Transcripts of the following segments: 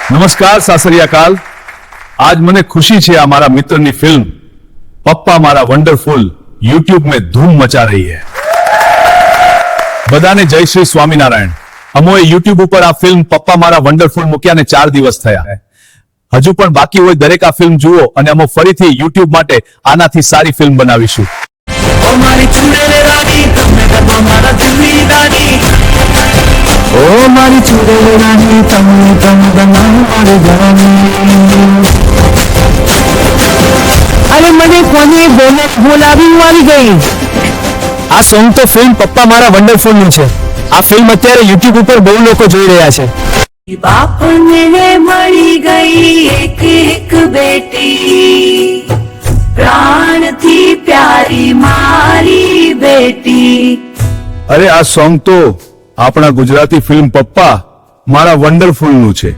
नमस्कार सासरियाकाल। आज मने खुशी है हमारा मित्र की फिल्म पप्पा मारा वंडरफुल यूट्यूब में धूम मचा रही है। बधाने जय श्री स्वामीनारायण। अमोए यूट्यूब पर आ फिल्म पप्पा मारा वंडरफुल मूक्या ने 4 દિવસ થયા है। हजू पण बाकी होय दरेक आ फिल्म जुओ अने अमो फरीथी यूट्यूब माटे आनाथी सारी फिल्म बनावीशुं। ओ मारी चूड़ेले रानी तमने गरबा मारा दिल्ली रानी, ओ मारी चूड़ेले रानी तमने गरबा मारा रानी। अरे मने कोने बोलावी वाली गई। આ સોંગ તો ફિલ્મ પપ્પા મારા વન્ડરફુલ નું છે। આ ફિલ્મ અત્યારે યુટ્યુબ ઉપર બહુ લોકો જોઈ રહ્યા છે। બાપને મળી ગઈ એક એક બેટી, પ્રાણથી પ્યારી મારી બેટી। अरे आ सॉन्ग तो अपना गुजराती फिल्म पप्पा मारा वंडरफुल नु छे।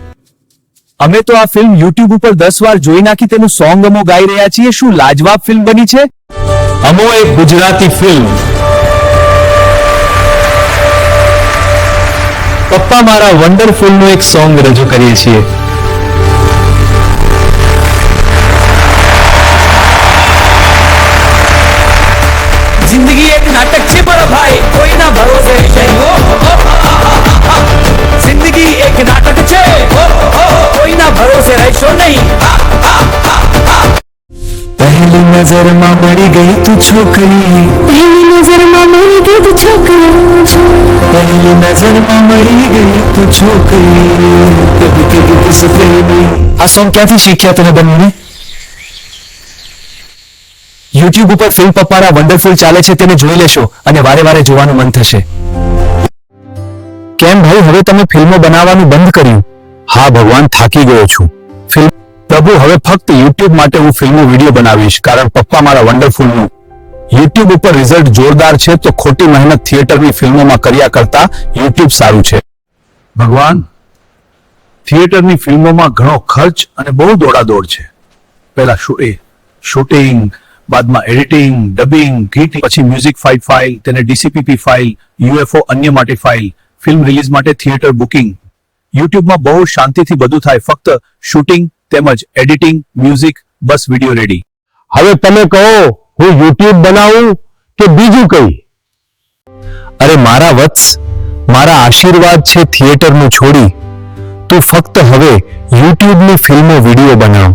અમે તો આ ફિલ્મ યુટ્યુબ ઉપર 10 વાર જોઈ નાખી, તેનું સોંગ અમો ગાઈ રહ્યા છીએ। શું લાજવાબ ફિલ્મ બની છે। अमो एक गुजराती फिल्म પપ્પા મારા વન્ડરફુલ નું એક સોંગ રજૂ કરીએ છીએ। जिंदगी एक नाटक छे बड़ा भाई, कोई ना भरोसे नहीं हो। जिंदगी एक नाटक छे, कोई ना भरोसे रहो नहीं। पहली नजर में मरी गई तू छोकरी, પહેલી નજરમાં મળી ગઈ તું છોકરી, पहली नजर में मरी गई तू छोकरी, कभी कभी किस प्रेमी। આ સોંગ ક્યાંથી શીખ્યા તમે બંને। યુટ્યુબ ઉપર ફિલ્મ પપ્પા મારા વન્ડરફુલ ચાલે છે, તેને જોઈ લેશો અને વારે વારે જોવાનું મન થશે। કેમ ભાઈ, હવે તમે ફિલ્મો બનાવવાનું બંધ કર્યું। हाँ भगवान थाकी गयो छू। फिल्म प्रभु हवे फक्त यूट्यूब माटे हूँ फिल्मो वीडियो बनावीश, कारण पप्पा मारा वंडरफुल नु यूट्यूब पर रिजल्ट जोरदार छे, तो खोटी मेहनत थिएटर की फिल्मों में कर्या करता यूट्यूब सारू छे। भगवान थिएटर की फिल्मों में घणो खर्च अने बहु दौड़ादौड़ छे। पहला शूटिंग, बाद में एडिटिंग, डबिंग, गीटिंग, पछी म्यूजिक फाइल, तेने डीसीपीपी फाइल, यूएफओ अन्य माटे फाइल, फिल्म रिलीज माटे थिएटर बुकिंग। यूट्यूब में बहुत शांति थी बधु थाय, फक्त शूटिंग तेमज एडिटिंग, म्यूजिक, बस वीडियो रेडी। હવે તમે કહો હું યુટ્યુબ બનાવું કે બીજું કઈ। અરે મારા વત્સ, મારા આશીર્વાદ છે થિયેટરનું છોડી, તું ફક્ત હવે યુટ્યુબની ફિલ્મો વિડિયો બનાવ।